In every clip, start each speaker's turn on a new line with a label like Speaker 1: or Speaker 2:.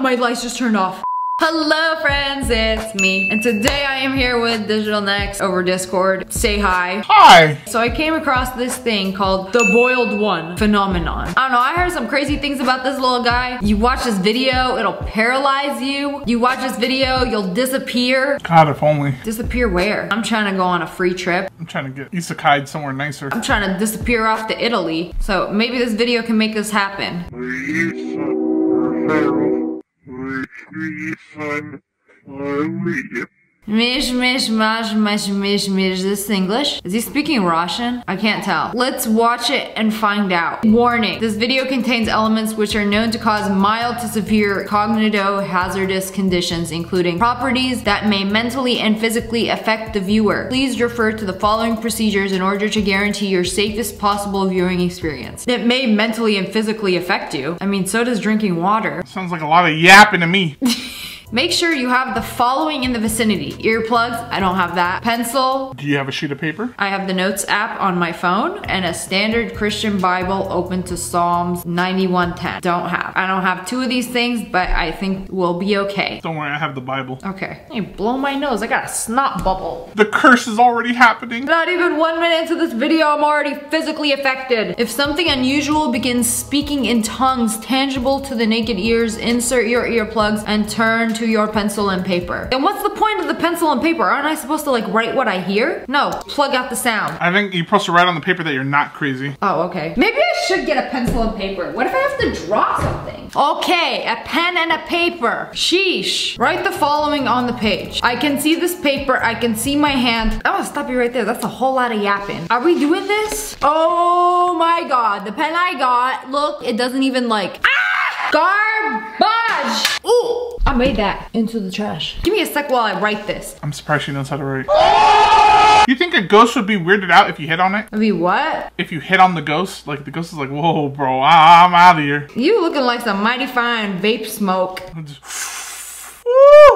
Speaker 1: my lights just turned off. Hello friends, it's me. And today I am here with Digital Next over Discord. Say hi.
Speaker 2: Hi.
Speaker 1: So I came across this thing called the boiled one phenomenon. I don't know, I heard some crazy things about this little guy. You watch this video, it'll paralyze you. You watch this video, you'll disappear.
Speaker 2: God, if only.
Speaker 1: Disappear where? I'm trying to go on a free trip.
Speaker 2: I'm trying to get isekai'd somewhere nicer.
Speaker 1: I'm trying to disappear off to Italy. So maybe this video can make this happen. Mish, mish, mash, mish, mish, mish. Is this English? Is he speaking Russian? I can't tell. Let's watch it and find out. Warning, this video contains elements which are known to cause mild to severe cognito-hazardous conditions, including properties that may mentally and physically affect the viewer. Please refer to the following procedures in order to guarantee your safest possible viewing experience. It may mentally and physically affect you. I mean, so does drinking water.
Speaker 2: Sounds like a lot of yapping to me.
Speaker 1: Make sure you have the following in the vicinity. Earplugs, I don't have that. Pencil.
Speaker 2: Do you have a sheet of paper?
Speaker 1: I have the Notes app on my phone and a standard Christian Bible open to Psalms 91:10. Don't have. I don't have two of these things, but I think we'll be okay.
Speaker 2: Don't worry, I have the Bible.
Speaker 1: Okay. Hey, blow my nose. I got a snot bubble.
Speaker 2: The curse is already happening.
Speaker 1: Not even 1 minute into this video, I'm already physically affected. If something unusual begins speaking in tongues tangible to the naked ears, insert your earplugs and turn to your pencil and paper. And what's the point of the pencil and paper? Aren't I supposed to like write what I hear? No, plug out the sound.
Speaker 2: I think you're supposed to write on the paper that you're not crazy.
Speaker 1: Oh, okay. Maybe I should get a pencil and paper. What if I have to draw something? Okay, a pen and a paper. Sheesh. Write the following on the page. I can see this paper. I can see my hand. I'm gonna stop you right there. That's a whole lot of yapping. Are we doing this? Oh my God. The pen I got, look, it doesn't even like, garbage. Ooh, I made that into the trash. Give me a sec while I write this.
Speaker 2: I'm surprised she knows how to write. You think a ghost would be weirded out if you hit on it?
Speaker 1: It'd be what?
Speaker 2: If you hit on the ghost, like the ghost is like, whoa, bro, I'm out of here.
Speaker 1: You looking like some mighty fine vape smoke.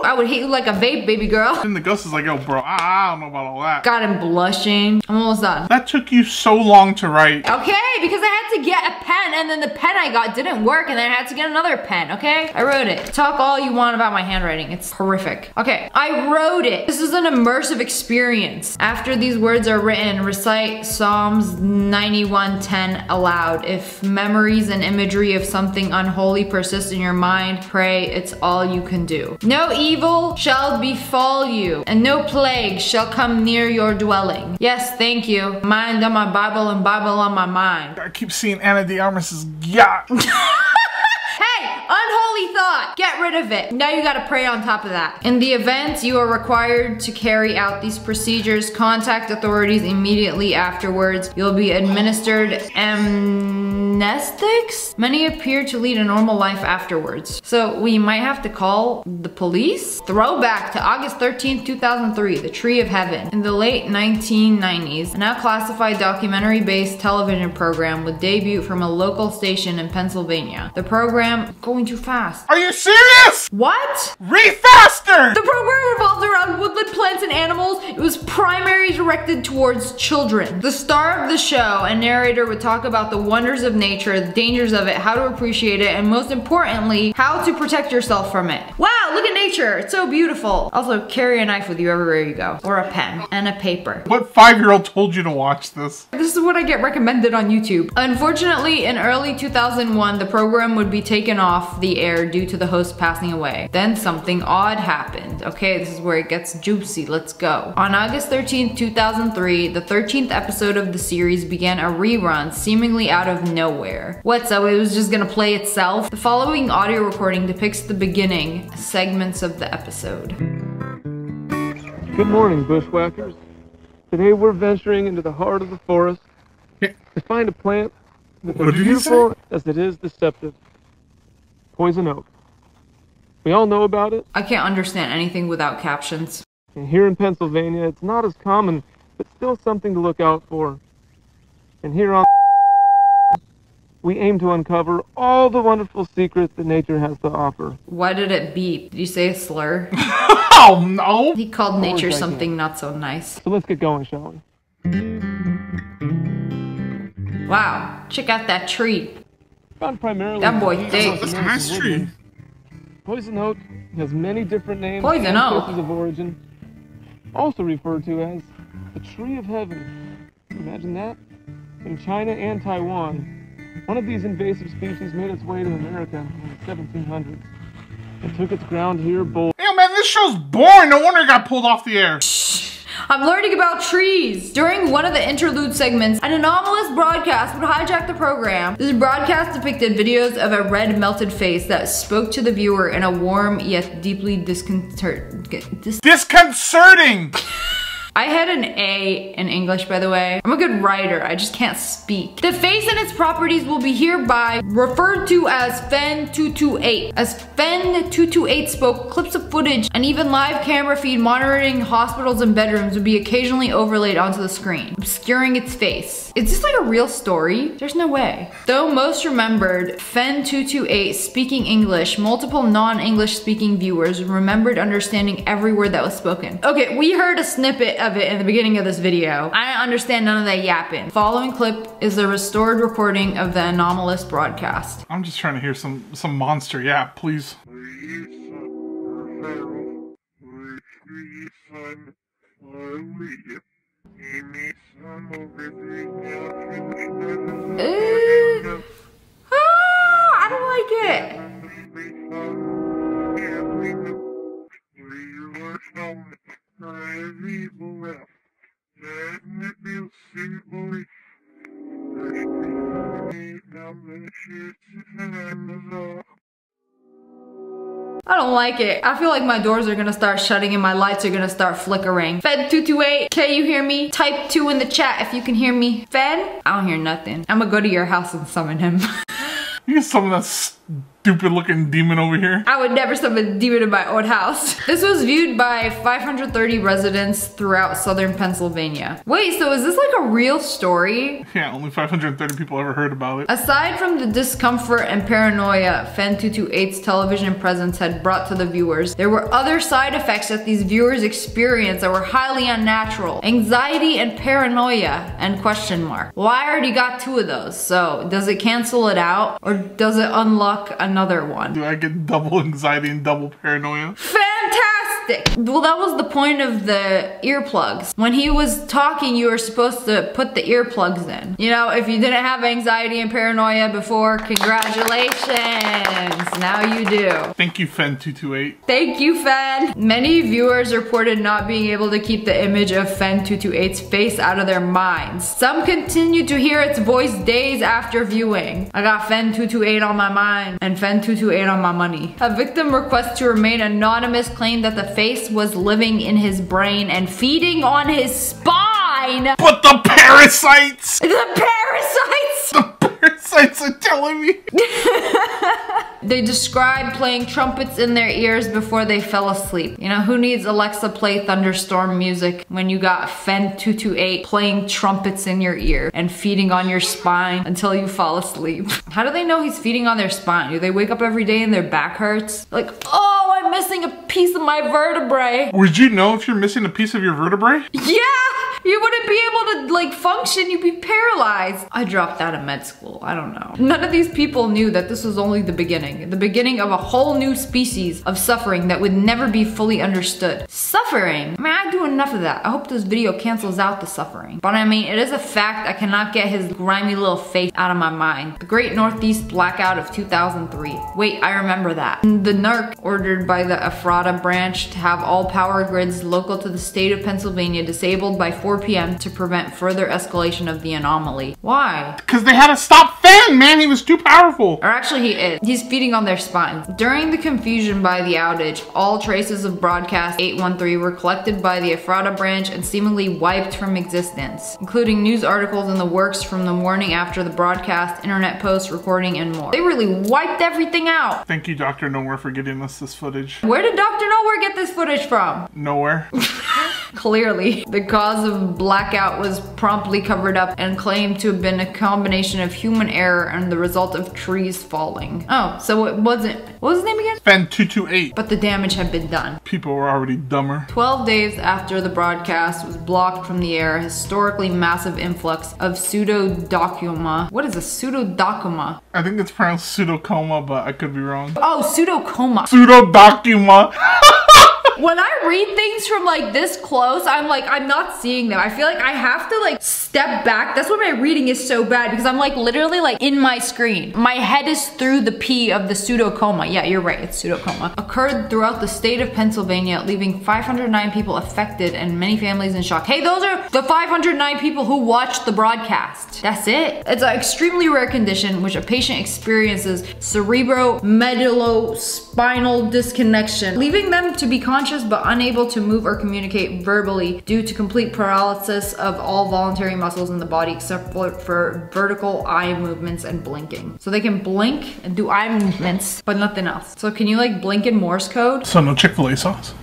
Speaker 1: I would hit you like a vape, baby girl.
Speaker 2: And the ghost is like, yo, bro, I don't know about all that.
Speaker 1: Got him blushing. I'm almost done.
Speaker 2: That took you so long to write.
Speaker 1: Okay, because I had to get a pen and then the pen I got didn't work and then I had to get another pen, okay? I wrote it. Talk all you want about my handwriting. It's horrific. Okay, I wrote it. This is an immersive experience. After these words are written, recite Psalms 91:10 aloud. If memories and imagery of something unholy persist in your mind, pray it's all you can do. No evil shall befall you, and no plague shall come near your dwelling. Yes, thank you. Mind on my Bible and Bible on my mind.
Speaker 2: I keep seeing Anna de Armas's yacht.
Speaker 1: Hey, unholy thought. Get rid of it. Now you gotta pray on top of that. In the event you are required to carry out these procedures, contact authorities immediately afterwards. You'll be administered amnestics. Many appear to lead a normal life afterwards. So we might have to call the police? Throwback to August 13th, 2003, The Tree of Heaven. In the late 1990s, a now classified documentary-based television program would debut from a local station in Pennsylvania. The program, going too fast.
Speaker 2: Are you serious?
Speaker 1: What?
Speaker 2: Read faster!
Speaker 1: The program revolved around woodland plants and animals. It was primarily directed towards children. The star of the show and narrator would talk about the wonders of nature, the dangers of it, how to appreciate it, and most importantly, how to protect yourself from it. Wow, look at nature. It's so beautiful. Also, carry a knife with you everywhere you go. Or a pen and a paper.
Speaker 2: What 5-year-old told you to watch this?
Speaker 1: This is what I get recommended on YouTube. Unfortunately, in early 2001, the program would be taken off the air due to the host passing away. Then something odd happened. Okay, this is where it gets juicy. Let's go. On August 13th, 2003, the 13th episode of the series began a rerun seemingly out of nowhere. What, so it was just gonna play itself? The following audio recording depicts the beginning segments of the episode.
Speaker 3: Good morning, bushwhackers. Today we're venturing into the heart of the forest to find a plant that's as beautiful as it is deceptive. Poison oak. We all know about it.
Speaker 1: I can't understand anything without captions.
Speaker 3: And here in Pennsylvania, it's not as common, but still something to look out for. And here on we aim to uncover all the wonderful secrets that nature has to offer.
Speaker 1: Why did it beep? Did you say a slur?
Speaker 2: Oh no!
Speaker 1: He called nature something not so nice.
Speaker 3: So let's get going, shall we?
Speaker 1: Wow, check out that tree.
Speaker 3: Found primarily
Speaker 1: that boy thick.
Speaker 2: That's a nice tree.
Speaker 3: Poison oak has many different names
Speaker 1: Poison
Speaker 3: and
Speaker 1: oak.
Speaker 3: places of origin. Also referred to as the tree of heaven. Imagine that? In China and Taiwan, one of these invasive species made its way to America in the 1700s and took its ground here bold.
Speaker 2: Hey man, this show's boring. No wonder it got pulled off the air.
Speaker 1: I'm learning about trees. During one of the interlude segments, an anomalous broadcast would hijack the program. This broadcast depicted videos of a red melted face that spoke to the viewer in a warm yet deeply
Speaker 2: Disconcerting!
Speaker 1: I had an A in English, by the way. I'm a good writer, I just can't speak. The face and its properties will be hereby referred to as FEN228. As FEN228 spoke, clips of footage and even live camera feed monitoring hospitals and bedrooms would be occasionally overlaid onto the screen, obscuring its face. Is this like a real story? There's no way. Though most remembered FEN228 speaking English, multiple non-English speaking viewers remembered understanding every word that was spoken. Okay, we heard a snippet of it in the beginning of this video. I didn't understand none of that yapping. Following clip is a restored recording of the anomalous broadcast.
Speaker 2: I'm just trying to hear some monster yap, please.
Speaker 1: I don't like it. I don't like it. I feel like my doors are gonna start shutting and my lights are gonna start flickering. Fed228, can you hear me? Type 2 in the chat if you can hear me. Fed? I don't hear nothing. I'm gonna go to your house and summon him.
Speaker 2: You get some of that stupid looking demon over here.
Speaker 1: I would never summon a demon in my own house. This was viewed by 530 residents throughout southern Pennsylvania. Wait, so is this like a real story?
Speaker 2: Yeah, only 530 people ever heard about it.
Speaker 1: Aside from the discomfort and paranoia FEN228's television presence had brought to the viewers, there were other side effects that these viewers experienced that were highly unnatural. Anxiety and paranoia and question mark. Well, I already got 2 of those, so does it cancel it out or does it unlock another one?
Speaker 2: Do I get double anxiety and double paranoia?
Speaker 1: Fantastic! Well, that was the point of the earplugs. When he was talking, you were supposed to put the earplugs in. You know, if you didn't have anxiety and paranoia before, congratulations! Now you do.
Speaker 2: Thank you, Fen228.
Speaker 1: Thank you, Fen! Many viewers reported not being able to keep the image of Fen228's face out of their minds. Some continued to hear its voice days after viewing. I got Fen228 on my mind and Fen228 on my money. A victim request to remain anonymous claimed that the face was living in his brain and feeding on his spine.
Speaker 2: But the parasites!
Speaker 1: The parasites!
Speaker 2: The parasites are telling me.
Speaker 1: They described playing trumpets in their ears before they fell asleep. You know, who needs Alexa play thunderstorm music when you got Fen228 playing trumpets in your ear and feeding on your spine until you fall asleep? How do they know he's feeding on their spine? Do they wake up every day and their back hurts? Like, oh, I'm missing a piece of my vertebrae.
Speaker 2: Would you know if you're missing a piece of your vertebrae?
Speaker 1: Yeah! You wouldn't be able to like function, you'd be paralyzed. I dropped out of med school, I don't know. None of these people knew that this was only the beginning of a whole new species of suffering that would never be fully understood. Suffering? I mean, I do enough of that. I hope this video cancels out the suffering. But I mean, it is a fact I cannot get his grimy little face out of my mind. The Great Northeast Blackout of 2003. Wait, I remember that. The NERC ordered by the Ephrata branch to have all power grids local to the state of Pennsylvania disabled by 4 p.m. to prevent further escalation of the anomaly. Why?
Speaker 2: Because they had to stop Fen, man. He was too powerful.
Speaker 1: Or actually he is. He's feeding on their spines. During the confusion by the outage, all traces of broadcast 813 were collected by the Ephrata branch and seemingly wiped from existence, including news articles in the works from the morning after the broadcast, internet posts, recording, and more. They really wiped everything out.
Speaker 2: Thank you, Dr. Nowhere, for getting us this footage.
Speaker 1: Where did Dr. Nowhere get this footage from?
Speaker 2: Nowhere.
Speaker 1: Clearly, the cause of blackout was promptly covered up and claimed to have been a combination of human error and the result of trees falling. Oh, so it wasn't. What was his name again?
Speaker 2: Fen 228.
Speaker 1: But the damage had been done.
Speaker 2: People were already dumber.
Speaker 1: 12 days after the broadcast was blocked from the air, a historically massive influx of pseudodocuma. What is a pseudodocuma?
Speaker 2: I think it's pronounced pseudocoma, but I could be wrong.
Speaker 1: Oh, pseudocoma.
Speaker 2: Pseudodocuma.
Speaker 1: When I read things from like this close, I'm like, I'm not seeing them. I feel like I have to like step back. That's why my reading is so bad, because I'm like literally like in my screen. My head is through the P of the pseudocoma. Yeah, you're right, it's pseudocoma. Occurred throughout the state of Pennsylvania, leaving 509 people affected and many families in shock. Hey, those are the 509 people who watched the broadcast. That's it. It's an extremely rare condition which a patient experiences cerebromedulospinal disconnection, leaving them to be conscious but unable to move or communicate verbally due to complete paralysis of all voluntary muscles in the body except for vertical eye movements and blinking. So they can blink and do eye movements, but nothing else. So can you like blink in Morse code?
Speaker 2: So no Chick-fil-A sauce?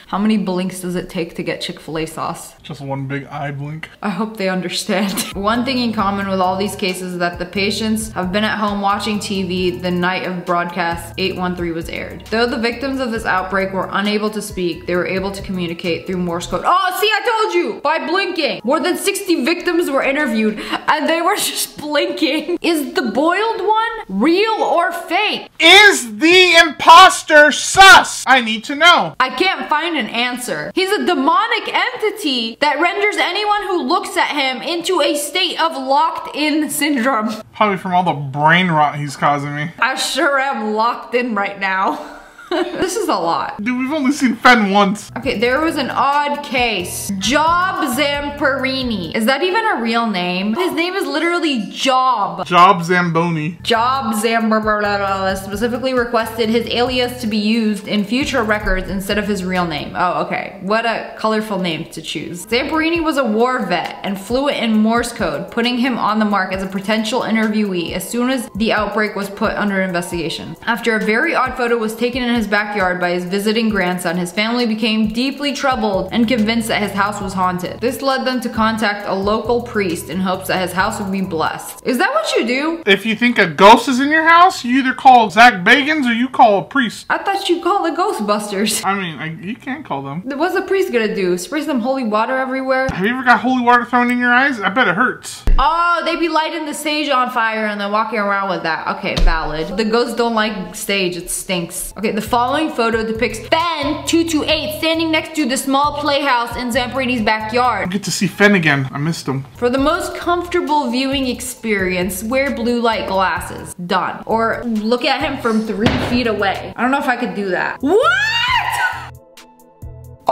Speaker 1: How many blinks does it take to get Chick-fil-A sauce?
Speaker 2: Just one big eye blink.
Speaker 1: I hope they understand. One thing in common with all these cases is that the patients have been at home watching TV the night of broadcast 813 was aired. Though the victims of this outbreak were unable to speak, they were able to communicate through Morse code. Oh, see, I told you! By blinking. More than 60 victims were interviewed and they were just blinking. Is the boiled one real or fake?
Speaker 2: Is the imposter sus? I need to know.
Speaker 1: I can't find an answer. He's a demonic entity that renders anyone who looks at him into a state of locked-in syndrome.
Speaker 2: Probably from all the brain rot he's causing me.
Speaker 1: I sure am locked in right now. This is a lot.
Speaker 2: Dude, we've only seen Fen once.
Speaker 1: Okay, there was an odd case. Job Zamperini. Is that even a real name? His name is literally Job.
Speaker 2: Job Zamboni.
Speaker 1: Job Zamperini specifically requested his alias to be used in future records instead of his real name. Oh, okay. What a colorful name to choose. Zamperini was a war vet and fluent in Morse code, putting him on the mark as a potential interviewee as soon as the outbreak was put under investigation. After a very odd photo was taken in his backyard by his visiting grandson, his family became deeply troubled and convinced that his house was haunted. This led them to contact a local priest in hopes that his house would be blessed. Is that what you do?
Speaker 2: If you think a ghost is in your house, you either call Zach Bagans or you call a priest.
Speaker 1: I thought you called the Ghostbusters.
Speaker 2: I mean, you can't call them.
Speaker 1: What's the priest gonna do? Spray some holy water everywhere?
Speaker 2: Have you ever got holy water thrown in your eyes? I bet it hurts.
Speaker 1: Oh, they be lighting the stage on fire and then walking around with that. Okay, valid. The ghosts don't like stage, it stinks. Okay, the following photo depicts Fen 228 standing next to the small playhouse in Zamperini's backyard.
Speaker 2: I get to see Fen again. I missed him.
Speaker 1: For the most comfortable viewing experience, wear blue light glasses. Done. Or look at him from 3 feet away. I don't know if I could do that. What?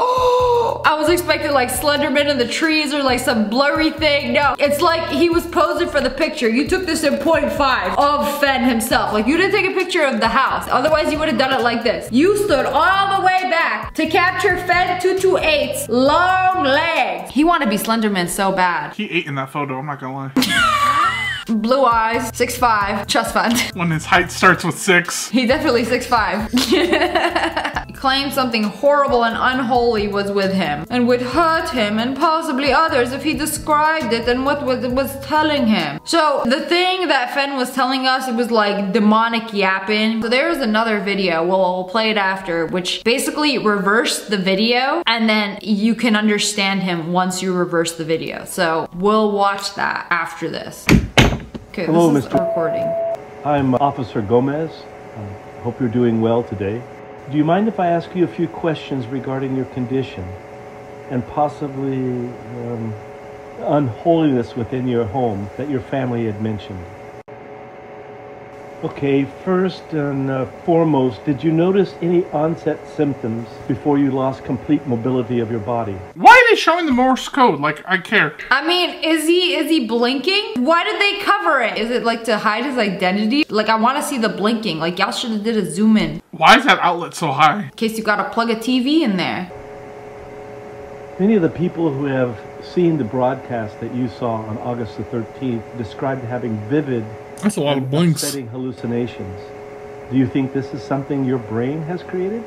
Speaker 1: Oh, I was expecting like Slenderman in the trees or like some blurry thing. No, it's like he was posing for the picture. You took this in 0.5 of Fen himself. Like you didn't take a picture of the house. Otherwise you would have done it like this. You stood all the way back to capture Fen 228's long legs. He wanted to be Slenderman so bad.
Speaker 2: He ate in that photo, I'm not gonna lie.
Speaker 1: Blue eyes, 6'5", chest fund.
Speaker 2: When his height starts with 6.
Speaker 1: He definitely 6'5". He claimed something horrible and unholy was with him and would hurt him and possibly others if he described it and what was telling him. So the thing that Fen was telling us, it was like demonic yapping. So there's another video, we'll play it after, which basically reversed the video and then you can understand him once you reverse the video. So we'll watch that after this. Okay,
Speaker 4: hello,
Speaker 1: this is
Speaker 4: Mr.
Speaker 1: recording.
Speaker 4: I'm Officer Gomez. Hope you're doing well today. Do you mind if I ask you a few questions regarding your condition and possibly unholiness within your home that your family had mentioned? Okay, first and foremost, did you notice any onset symptoms before you lost complete mobility of your body?
Speaker 2: Why are they showing the Morse code? Like, I care.
Speaker 1: I mean, is he blinking? Why did they cover it? Is it like to hide his identity? Like, I want to see the blinking. Like, y'all should have did a zoom in.
Speaker 2: Why is that outlet so high?
Speaker 1: In case you gotta plug a TV in there.
Speaker 4: Many of the people who have seen the broadcast that you saw on August the 13th described having vivid
Speaker 2: That's a lot of blinks.
Speaker 4: upsetting hallucinations. Do you think this is something your brain has created?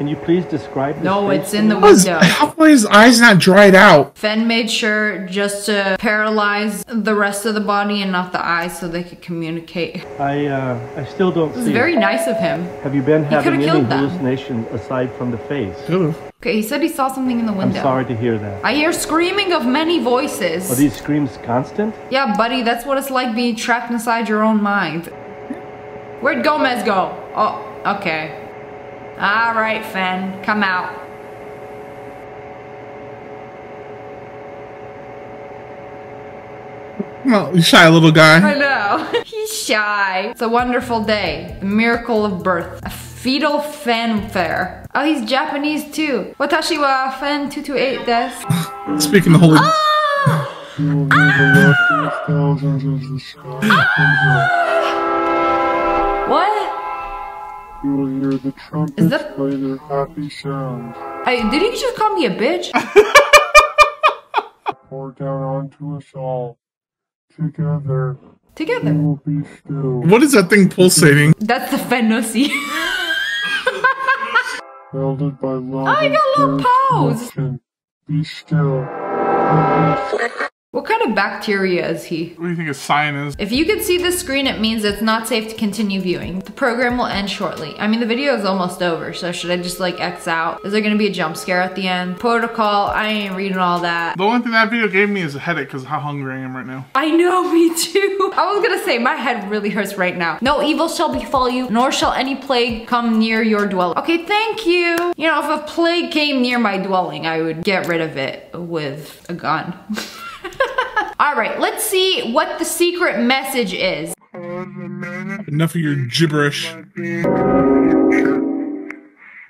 Speaker 4: Can you please describe this
Speaker 1: No,
Speaker 4: face
Speaker 1: it's
Speaker 4: to
Speaker 1: in the
Speaker 4: me?
Speaker 1: window.
Speaker 2: How are his eyes not dried out?
Speaker 1: Fen made sure just to paralyze the rest of the body and not the eyes so they could communicate.
Speaker 4: I still don't
Speaker 1: It was
Speaker 4: see
Speaker 1: very
Speaker 4: it.
Speaker 1: nice of him.
Speaker 4: Have you been having
Speaker 1: could've
Speaker 4: any
Speaker 1: killed them.
Speaker 4: hallucinations aside from the face?
Speaker 1: Okay, he said he saw something in the
Speaker 4: I'm
Speaker 1: window.
Speaker 4: sorry to hear that.
Speaker 1: I hear screaming of many voices.
Speaker 4: Are these screams constant?
Speaker 1: Yeah, buddy, that's what it's like being trapped inside your own mind. Where'd Gomez go? Oh, okay. Alright, Fen, come out.
Speaker 2: Well, you shy little guy.
Speaker 1: I know. He's shy. It's a wonderful day. The miracle of birth. A fetal fanfare. Oh, he's Japanese too. Watashi wa Fen 228 desu.
Speaker 2: Speaking the holy.
Speaker 1: What?
Speaker 3: You will hear the trumpets
Speaker 1: Is that-
Speaker 3: play their happy sound.
Speaker 1: Hey, did he just call me a bitch?
Speaker 3: Pour down onto us all. Together, we
Speaker 1: Together.
Speaker 3: will be still.
Speaker 2: What is that thing pulsating?
Speaker 1: That's the Fennossi.
Speaker 3: Welded by love.
Speaker 1: I got a little
Speaker 3: and
Speaker 1: pose.
Speaker 3: connection. Be still.
Speaker 1: What kind of bacteria is he?
Speaker 2: What do you think a sign is?
Speaker 1: If you can see the screen, it means it's not safe to continue viewing. The program will end shortly. I mean, the video is almost over, so should I just like X out? Is there gonna be a jump scare at the end? Protocol, I ain't reading all that.
Speaker 2: The only thing that video gave me is a headache because of how hungry I am right now.
Speaker 1: I know, me too. I was gonna say, my head really hurts right now. No evil shall befall you, nor shall any plague come near your dwelling. Okay, thank you. You know, if a plague came near my dwelling, I would get rid of it with a gun. All right, let's see what the secret message is.
Speaker 2: Enough of your gibberish.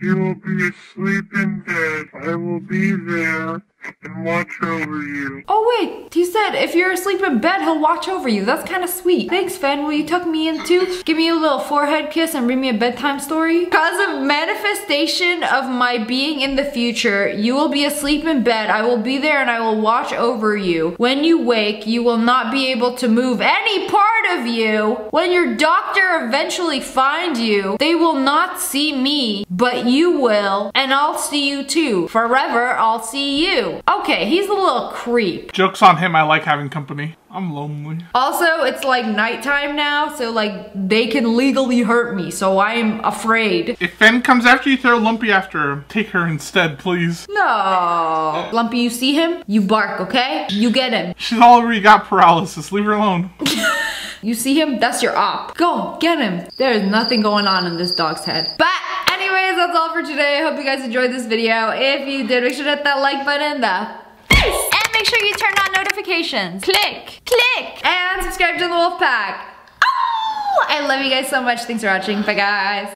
Speaker 3: You will be asleep in bed. I will be there and watch over you.
Speaker 1: Oh wait, he said if you're asleep in bed, he'll watch over you. That's kind of sweet. Thanks, Fen. Will you tuck me in too? Give me a little forehead kiss and read me a bedtime story? Cause of manifestation of my being in the future, you will be asleep in bed. I will be there and I will watch over you. When you wake, you will not be able to move any part of you. When your doctor eventually finds you, they will not see me, but you will, and I'll see you too. Forever, I'll see you. Okay, he's a little creep.
Speaker 2: Joke's on him, I like having company. I'm lonely.
Speaker 1: Also, it's like nighttime now, so like they can legally hurt me, so I'm afraid.
Speaker 2: If Fen comes after you, throw Lumpy after her. Take her instead, please.
Speaker 1: No. Lumpy, you see him? You bark, okay? You get him.
Speaker 2: She's already got paralysis. Leave her alone.
Speaker 1: You see him? That's your op. Go, get him. There's nothing going on in this dog's head. But anyways, that's all for today. I hope you guys enjoyed this video. If you did, make sure to hit that like button, and make sure you turn on notifications. Click, click, and subscribe to the Wolf Pack. Oh, I love you guys so much. Thanks for watching. Bye, guys.